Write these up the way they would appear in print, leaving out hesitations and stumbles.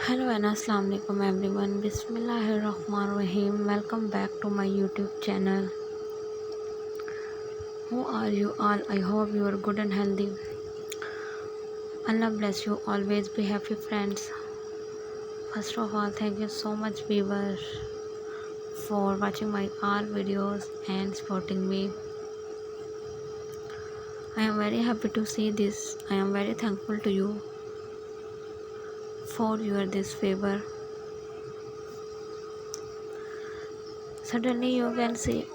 Hello and Assalamu alaikum everyone. Bismillahirrahmanirrahim. Welcome back to my YouTube channel. Who are you all? I hope you are good and healthy. Allah bless you. Always be happy, friends. First of all, thank you so much, viewers, for watching my all videos and supporting me. I am very happy to see this. I am very thankful to you for your this favor. Suddenly you can see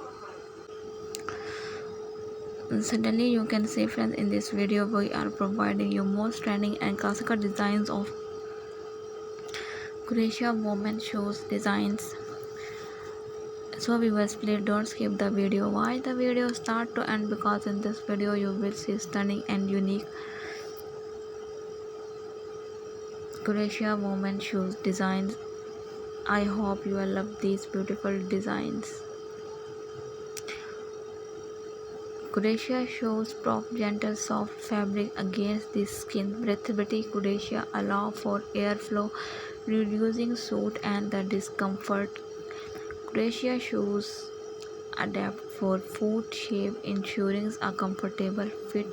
friends, in this video we are providing you most trending and classical designs of Crochet woven shoes designs. So viewers, please don't skip the video. Watch the video start to end, because in this video you will see stunning and unique Crochet woven shoes designs. I hope you will love these beautiful designs. Crochet shoes prop gentle soft fabric against the skin. Breathability crochet allow for airflow, reducing sweat and the discomfort. Crochet shoes adapt for foot shape, ensuring a comfortable fit.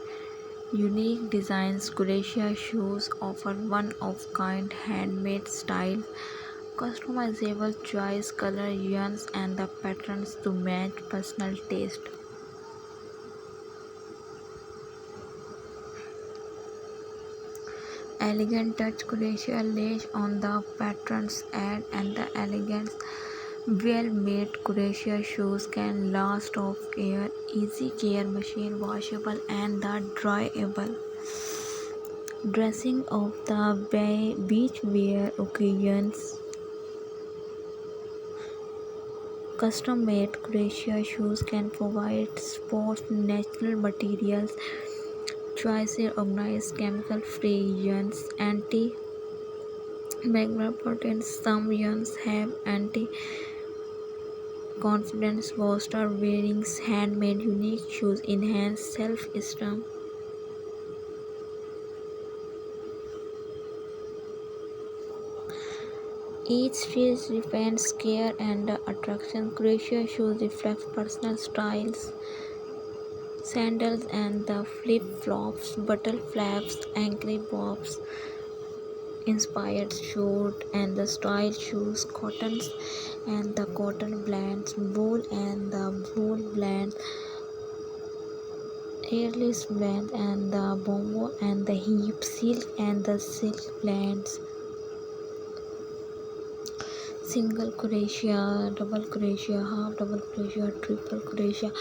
Unique designs. Crochet shoes offer one-of-kind handmade style, customizable choice, color, yarns, and the patterns to match personal taste. Elegant touch. Crochet lace on the patterns add and the elegance. Well-made crochet shoes can last off air, easy care, machine washable, and the dryable. Dressing of the beach wear occasions. Custom-made crochet shoes can provide sports natural materials, choices, organized chemical-free yarns, anti-bacterial proteins. Some yarns have confidence booster. Wearing handmade unique shoes enhance self-esteem. Each piece refines care and attraction. Crochet shoes reflect personal styles. Sandals and the flip-flops, button flaps, ankle bobs, inspired short and the style shoes, cottons and the cotton blends, wool and the wool blends, hairless blend and the bombo and the hip, silk and the silk blends. Single crochet, double crochet, half double crochet, triple crochet,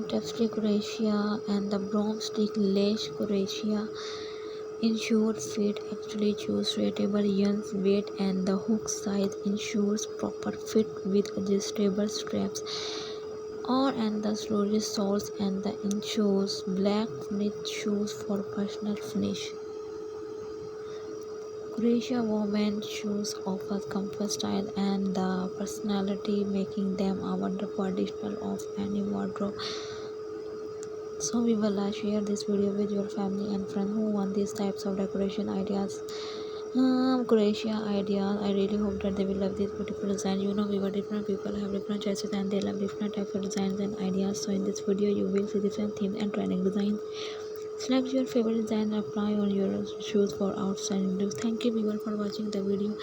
tapestry crochet and the broomstick lace crochet. Ensure fit. Actually choose suitable yarns, weight and the hook size. Ensures proper fit with adjustable straps or and the slowly soles and the ensures black knit shoes for personal finish. Crochet woven shoes offer comfort, style, and the personality, making them a wonderful addition of any wardrobe. So we will share this video with your family and friends who want these types of decoration ideas, crochet ideas. I really hope that they will love this beautiful design. We were different people have different choices and they love different types of designs and ideas. So in this video you will see different themes and trending designs. Select your favorite design and apply on your shoes for outstanding looks. Thank you people for watching the video,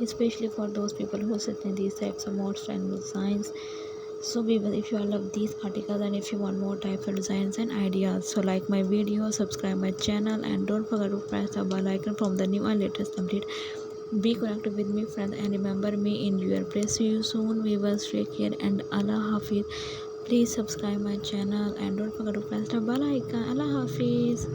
especially for those people who sit in these types of more trending designs. So people, if you all love these articles and if you want more types of designs and ideas, so like my video, subscribe my channel, and don't forget to press the bell icon from the new and latest update. Be connected with me friends and remember me in your place. See you soon viewers. Take care and Allah Hafiz. Please subscribe my channel and don't forget to press the bell icon. Allah Hafiz.